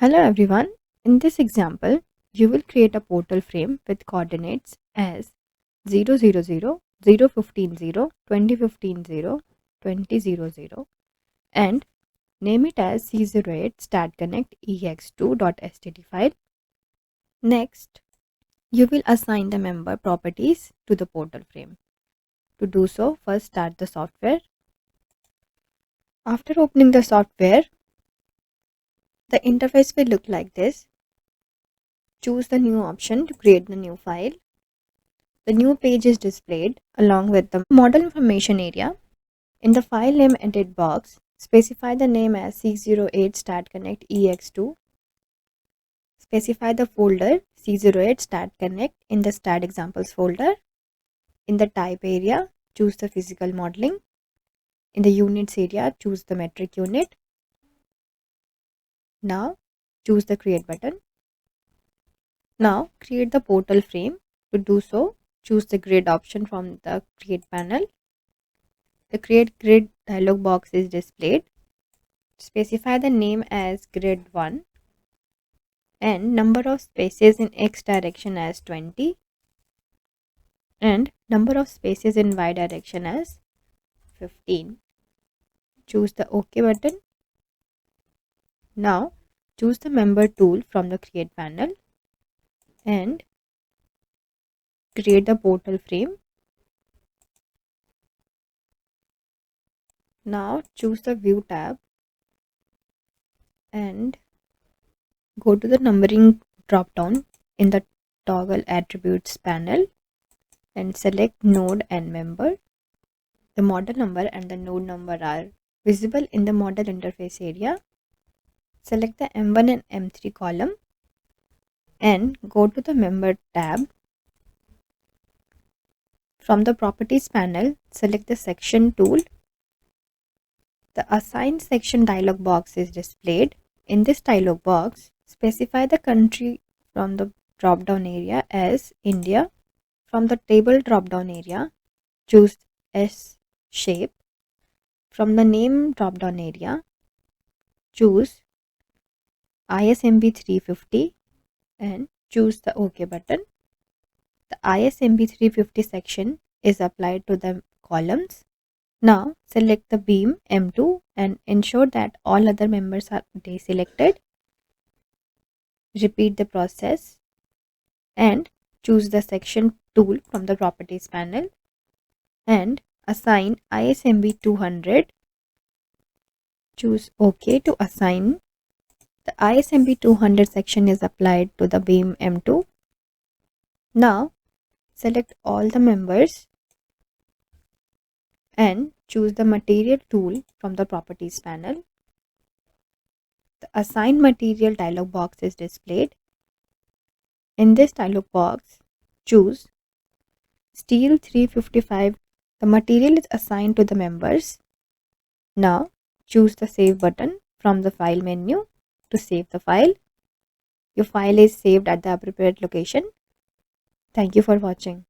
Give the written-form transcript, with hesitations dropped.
Hello everyone. In this example, you will create a portal frame with coordinates as 0, 0, 0, 0, 15, 0, 20, 15, 0, 20, 0, 0 and name it as C08 STAAD.Connect ex2.std file. Next, you will assign the member properties to the portal frame. To do so, first start the software. After opening the software, the interface will look like this. Choose the new option to create the new file. The new page is displayed along with the model information area. In the file name edit box, specify the name as C08 STAAD.Connect ex2. Specify the folder C08 STAAD.Connect in the STAAD examples folder. In the type area, choose the physical modeling. In the units area, choose the metric unit. Now, choose the create button. Now, create the portal frame. To do so, choose the grid option from the create panel. The create grid dialog box is displayed. Specify the name as grid 1 and number of spaces in x direction as 20 and number of spaces in y direction as 15. Choose the OK button. Now choose the member tool from the create panel and create the portal frame. Now choose the view tab and go to the numbering drop down in the toggle attributes panel and select node and member. The model number and the node number are visible in the model interface area. Select the M1 and M3 column and go to the member tab. From the properties panel, select the section tool. The assign section dialog box is displayed. In this dialog box, specify the country from the drop down area as India. From the table drop down area, choose S shape. From the name drop down area, choose ISMB 350 and choose the OK button. The ISMB 350 section is applied to the columns. Now select the beam M2 and ensure that all other members are deselected. Repeat the process and choose the section tool from the properties panel and assign ISMB 200. Choose OK to assign. The ISMB 200 section is applied to the beam M2. Now select all the members and choose the material tool from the properties panel. The assign material dialog box is displayed. In this dialog box, choose steel 355. The material is assigned to the members. Now choose the save button from the file menu to save the file. Your file is saved at the appropriate location. Thank you for watching.